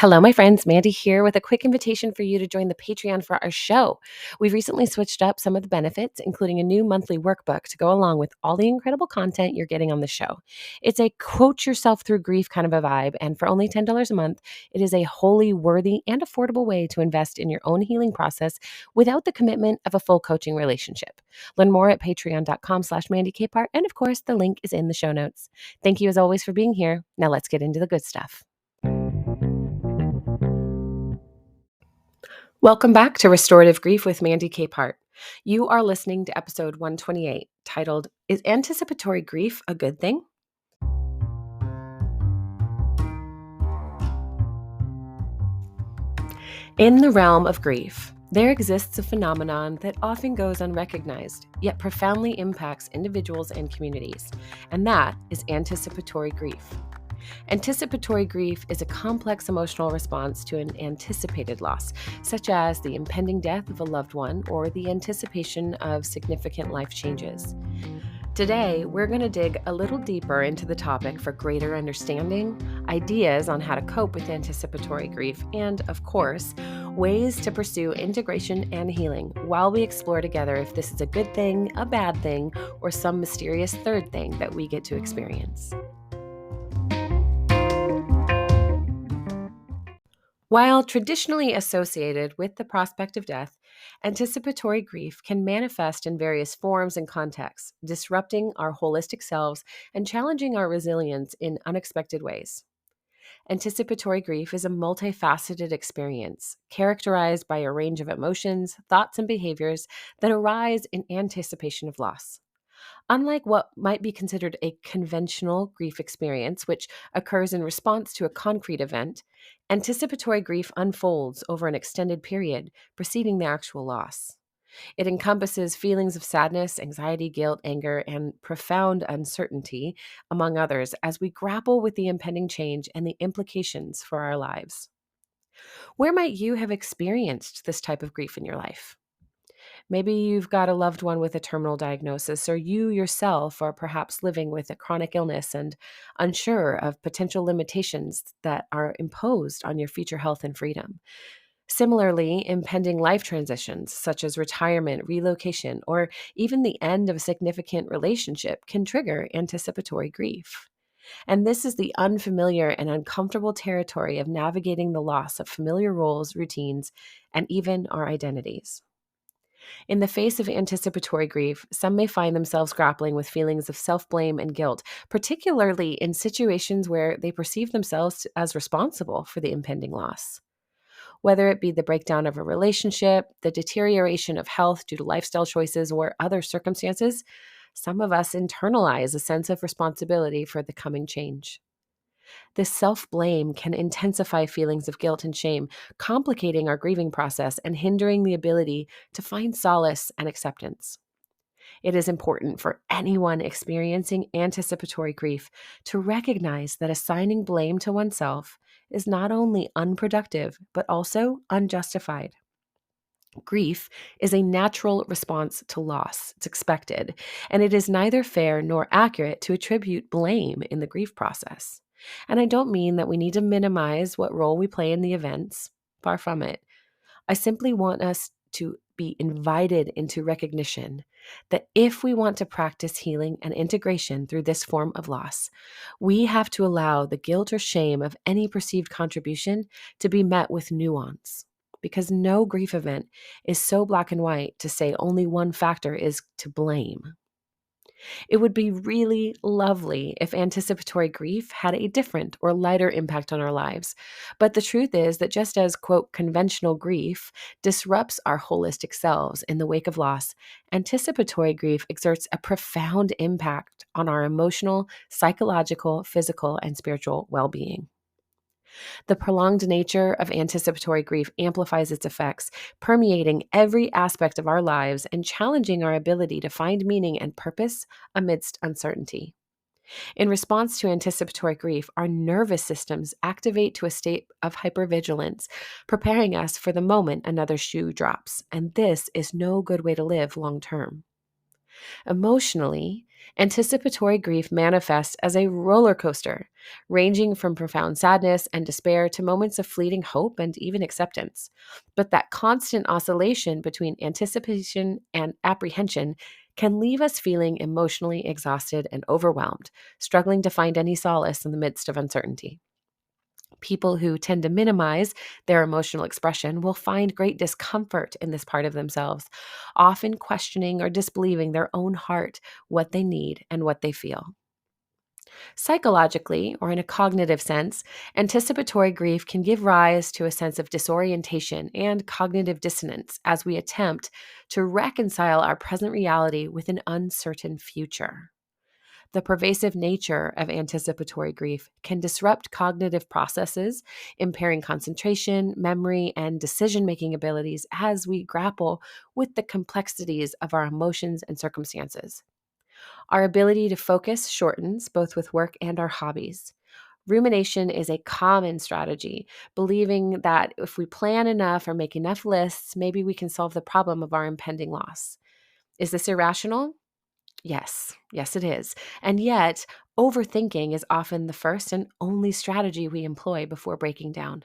Hello, my friends. Mandy here with a quick invitation for you to join the Patreon for our show. We've recently switched up some of the benefits, including a new monthly workbook to go along with all the incredible content you're getting on the show. It's a quote yourself through grief kind of a vibe, and for only $10 a month, it is a wholly worthy and affordable way to invest in your own healing process without the commitment of a full coaching relationship. Learn more at patreon.com/Mandy Capehart, and of course, the link is in the show notes. Thank you as always for being here. Now let's get into the good stuff. Welcome back to Restorative Grief with Mandy Capehart. You are listening to episode 128, titled, Is Anticipatory Grief a Good Thing? In the realm of grief, there exists a phenomenon that often goes unrecognized, yet profoundly impacts individuals and communities, and that is anticipatory grief. Anticipatory grief is a complex emotional response to an anticipated loss, such as the impending death of a loved one or the anticipation of significant life changes. Today, we're going to dig a little deeper into the topic for greater understanding, ideas on how to cope with anticipatory grief, and, of course, ways to pursue integration and healing while we explore together if this is a good thing, a bad thing, or some mysterious third thing that we get to experience. While traditionally associated with the prospect of death, anticipatory grief can manifest in various forms and contexts, disrupting our holistic selves and challenging our resilience in unexpected ways. Anticipatory grief is a multifaceted experience characterized by a range of emotions, thoughts, and behaviors that arise in anticipation of loss. Unlike what might be considered a conventional grief experience, which occurs in response to a concrete event, anticipatory grief unfolds over an extended period preceding the actual loss. It encompasses feelings of sadness, anxiety, guilt, anger, and profound uncertainty, among others, as we grapple with the impending change and the implications for our lives. Where might you have experienced this type of grief in your life? Maybe you've got a loved one with a terminal diagnosis, or you yourself are perhaps living with a chronic illness and unsure of potential limitations that are imposed on your future health and freedom. Similarly, impending life transitions, such as retirement, relocation, or even the end of a significant relationship, can trigger anticipatory grief. And this is the unfamiliar and uncomfortable territory of navigating the loss of familiar roles, routines, and even our identities. In the face of anticipatory grief, some may find themselves grappling with feelings of self-blame and guilt, particularly in situations where they perceive themselves as responsible for the impending loss. Whether it be the breakdown of a relationship, the deterioration of health due to lifestyle choices, or other circumstances, some of us internalize a sense of responsibility for the coming change. This self-blame can intensify feelings of guilt and shame, complicating our grieving process and hindering the ability to find solace and acceptance. It is important for anyone experiencing anticipatory grief to recognize that assigning blame to oneself is not only unproductive, but also unjustified. Grief is a natural response to loss. It's expected, and it is neither fair nor accurate to attribute blame in the grief process. And I don't mean that we need to minimize what role we play in the events. Far from it. I simply want us to be invited into recognition that if we want to practice healing and integration through this form of loss, we have to allow the guilt or shame of any perceived contribution to be met with nuance. Because no grief event is so black and white to say only one factor is to blame. It would be really lovely if anticipatory grief had a different or lighter impact on our lives. But the truth is that just as, quote, conventional grief disrupts our holistic selves in the wake of loss, anticipatory grief exerts a profound impact on our emotional, psychological, physical, and spiritual well-being. The prolonged nature of anticipatory grief amplifies its effects, permeating every aspect of our lives and challenging our ability to find meaning and purpose amidst uncertainty. In response to anticipatory grief, our nervous systems activate to a state of hypervigilance, preparing us for the moment another shoe drops. And this is no good way to live long term. Emotionally, Anticipatory grief manifests as a roller coaster, ranging from profound sadness and despair to moments of fleeting hope and even acceptance. But that constant oscillation between anticipation and apprehension can leave us feeling emotionally exhausted and overwhelmed, struggling to find any solace in the midst of uncertainty. People who tend to minimize their emotional expression will find great discomfort in this part of themselves, often questioning or disbelieving their own heart, what they need, and what they feel. Psychologically, or in a cognitive sense, anticipatory grief can give rise to a sense of disorientation and cognitive dissonance as we attempt to reconcile our present reality with an uncertain future. The pervasive nature of anticipatory grief can disrupt cognitive processes, impairing concentration, memory, and decision making abilities as we grapple with the complexities of our emotions and circumstances. Our ability to focus shortens both with work and our hobbies. Rumination is a common strategy, believing that if we plan enough or make enough lists, maybe we can solve the problem of our impending loss. Is this irrational? Yes, it is. And yet, overthinking is often the first and only strategy we employ before breaking down.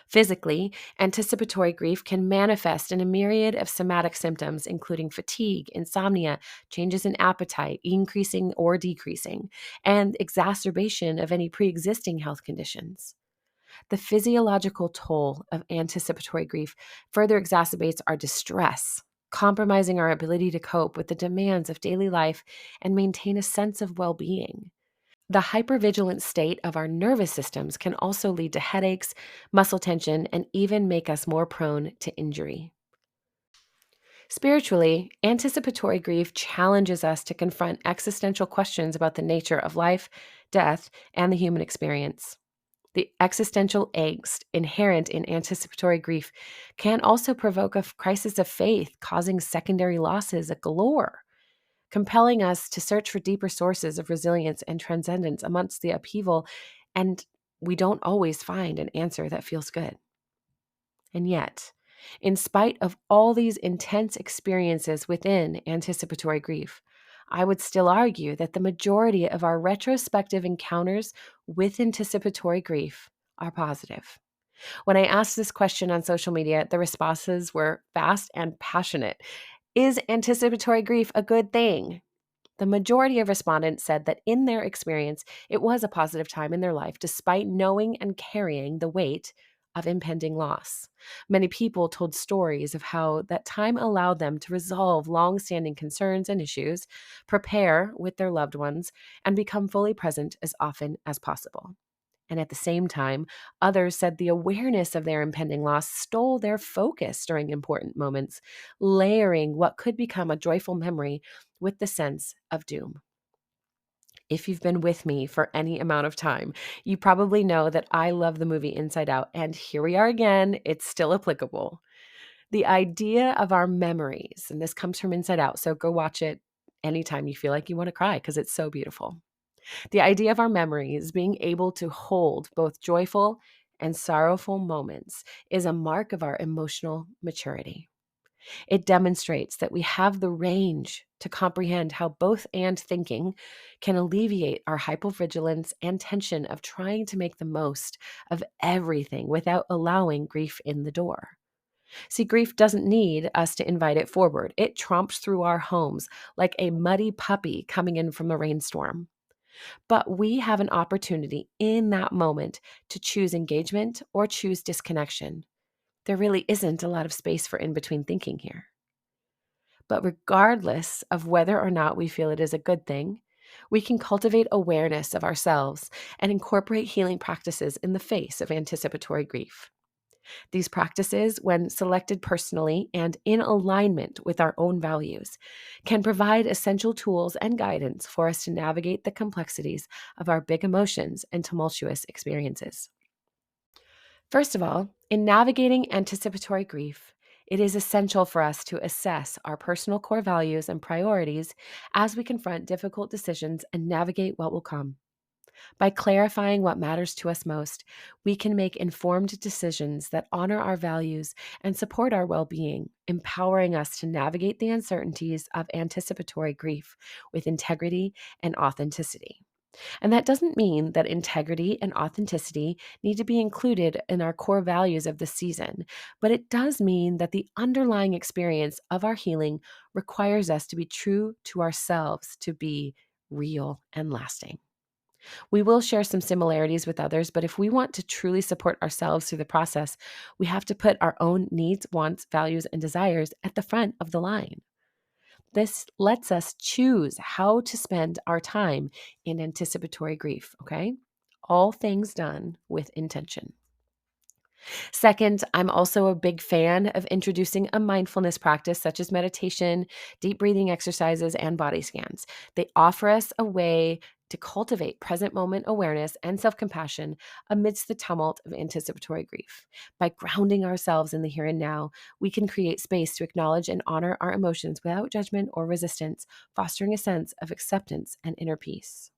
Physically, anticipatory grief can manifest in a myriad of somatic symptoms, including fatigue, insomnia, changes in appetite, increasing or decreasing, and exacerbation of any pre existing health conditions. The physiological toll of anticipatory grief further exacerbates our distress, compromising our ability to cope with the demands of daily life and maintain a sense of well being. The hypervigilant state of our nervous systems can also lead to headaches, muscle tension, and even make us more prone to injury. Spiritually, anticipatory grief challenges us to confront existential questions about the nature of life, death, and the human experience. The existential angst inherent in anticipatory grief can also provoke a crisis of faith, causing secondary losses galore, compelling us to search for deeper sources of resilience and transcendence amongst the upheaval, and we don't always find an answer that feels good. And yet, in spite of all these intense experiences within anticipatory grief, I would still argue that the majority of our retrospective encounters with anticipatory grief are positive. When I asked this question on social media, the responses were fast and passionate. Is anticipatory grief a good thing? The majority of respondents said that in their experience, it was a positive time in their life, despite knowing and carrying the weight of impending loss. Many people told stories of how that time allowed them to resolve long-standing concerns and issues, prepare with their loved ones, and become fully present as often as possible. And at the same time, others said the awareness of their impending loss stole their focus during important moments, layering what could become a joyful memory with the sense of doom. If you've been with me for any amount of time, you probably know that I love the movie Inside Out, and here we are again, it's still applicable. The idea of our memories, and this comes from Inside Out, so go watch it anytime you feel like you want to cry because it's so beautiful. The idea of our memories being able to hold both joyful and sorrowful moments is a mark of our emotional maturity. It demonstrates that we have the range to comprehend how both and thinking can alleviate our hypervigilance and tension of trying to make the most of everything without allowing grief in the door. See, grief doesn't need us to invite it forward. It tromps through our homes like a muddy puppy coming in from a rainstorm. But we have an opportunity in that moment to choose engagement or choose disconnection. There really isn't a lot of space for in between thinking here. But regardless of whether or not we feel it is a good thing, we can cultivate awareness of ourselves and incorporate healing practices in the face of anticipatory grief. These practices, when selected personally and in alignment with our own values, can provide essential tools and guidance for us to navigate the complexities of our big emotions and tumultuous experiences. First of all, in navigating anticipatory grief, it is essential for us to assess our personal core values and priorities as we confront difficult decisions and navigate what will come. By clarifying what matters to us most, we can make informed decisions that honor our values and support our well being, empowering us to navigate the uncertainties of anticipatory grief with integrity and authenticity. And that doesn't mean that integrity and authenticity need to be included in our core values of the season, but it does mean that the underlying experience of our healing requires us to be true to ourselves to be real and lasting. We will share some similarities with others, but if we want to truly support ourselves through the process, we have to put our own needs, wants, values, and desires at the front of the line. This lets us choose how to spend our time in anticipatory grief, okay? All things done with intention. Second, I'm also a big fan of introducing a mindfulness practice such as meditation, deep breathing exercises, and body scans. They offer us a way to cultivate present moment awareness and self compassion amidst the tumult of anticipatory grief. By grounding ourselves in the here and now, we can create space to acknowledge and honor our emotions without judgment or resistance, fostering a sense of acceptance and inner peace.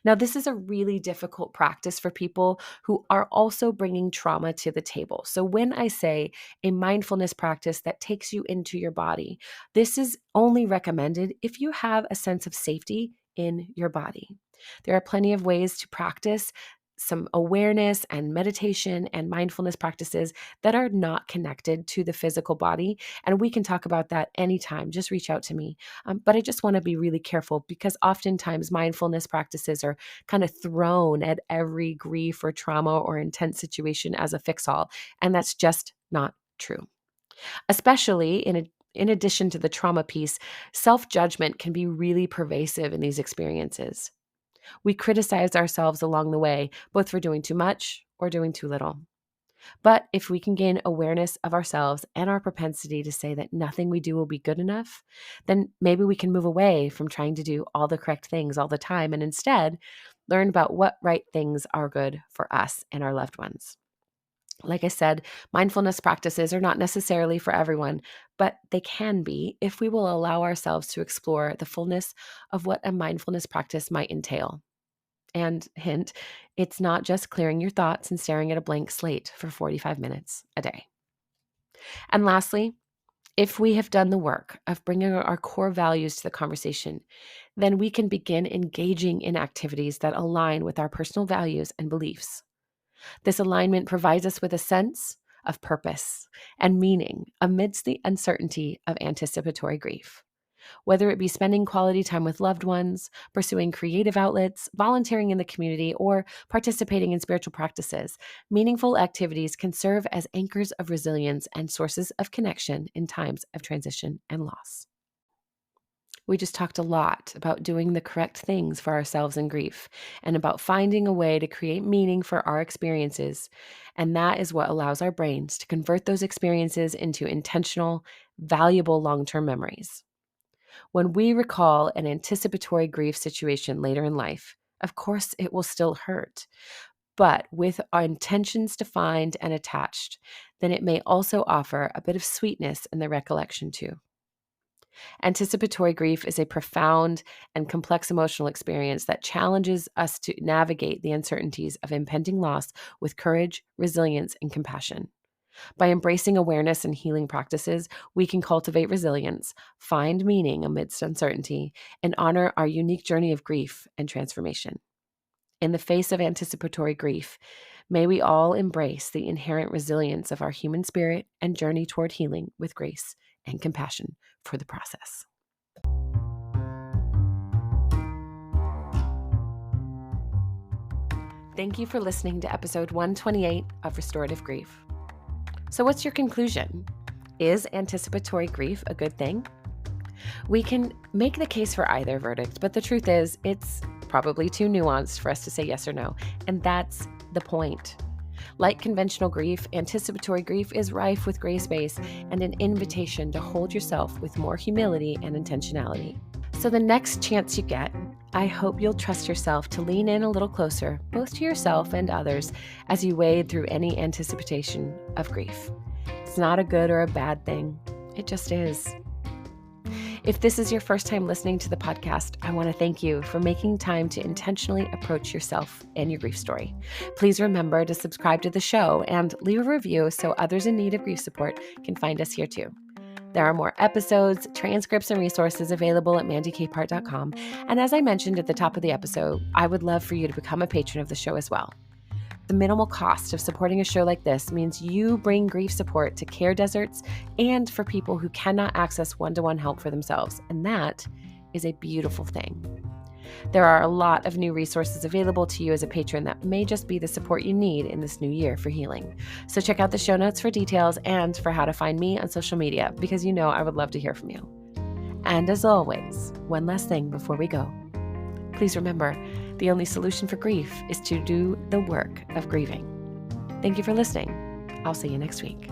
Now, this is a really difficult practice for people who are also bringing trauma to the table. So, when I say a mindfulness practice that takes you into your body, this is only recommended if you have a sense of safety in your body. There are plenty of ways to practice some awareness and meditation and mindfulness practices that are not connected to the physical body. And we can talk about that anytime. Just reach out to me. But I just want to be really careful because oftentimes mindfulness practices are kind of thrown at every grief or trauma or intense situation as a fix-all. And that's just not true. Especially in addition to the trauma piece, self-judgment can be really pervasive in these experiences. We criticize ourselves along the way, both for doing too much or doing too little. But if we can gain awareness of ourselves and our propensity to say that nothing we do will be good enough, then maybe we can move away from trying to do all the correct things all the time and instead learn about what right things are good for us and our loved ones. Like I said, mindfulness practices are not necessarily for everyone, but they can be if we will allow ourselves to explore the fullness of what a mindfulness practice might entail. And hint, it's not just clearing your thoughts and staring at a blank slate for 45 minutes a day. And lastly, if we have done the work of bringing our core values to the conversation, then we can begin engaging in activities that align with our personal values and beliefs. This alignment provides us with a sense of purpose and meaning amidst the uncertainty of anticipatory grief. Whether it be spending quality time with loved ones, pursuing creative outlets, volunteering in the community, or participating in spiritual practices, meaningful activities can serve as anchors of resilience and sources of connection in times of transition and loss. We just talked a lot about doing the correct things for ourselves in grief and about finding a way to create meaning for our experiences. And that is what allows our brains to convert those experiences into intentional, valuable long-term memories. When we recall an anticipatory grief situation later in life, of course, it will still hurt. But with our intentions defined and attached, then it may also offer a bit of sweetness in the recollection too. Anticipatory grief is a profound and complex emotional experience that challenges us to navigate the uncertainties of impending loss with courage, resilience, and compassion. By embracing awareness and healing practices, we can cultivate resilience, find meaning amidst uncertainty, and honor our unique journey of grief and transformation. In the face of anticipatory grief, may we all embrace the inherent resilience of our human spirit and journey toward healing with grace and compassion for the process. Thank you for listening to episode 128 of Restorative Grief. So what's your conclusion? Is anticipatory grief a good thing? We can make the case for either verdict, but the truth is it's probably too nuanced for us to say yes or no, and that's the point. Like conventional grief, anticipatory grief is rife with gray space and an invitation to hold yourself with more humility and intentionality. So the next chance you get, I hope you'll trust yourself to lean in a little closer, both to yourself and others, as you wade through any anticipation of grief. It's not a good or a bad thing. It just is. If this is your first time listening to the podcast, I want to thank you for making time to intentionally approach yourself and your grief story. Please remember to subscribe to the show and leave a review so others in need of grief support can find us here too. There are more episodes, transcripts, and resources available at mandykpart.com. And as I mentioned at the top of the episode, I would love for you to become a patron of the show as well. The minimal cost of supporting a show like this means you bring grief support to care deserts and for people who cannot access one-to-one help for themselves. And that is a beautiful thing. There are a lot of new resources available to you as a patron that may just be the support you need in this new year for healing. So check out the show notes for details and for how to find me on social media, because you know I would love to hear from you. And as always, one last thing before we go. Please remember, the only solution for grief is to do the work of grieving. Thank you for listening. I'll see you next week.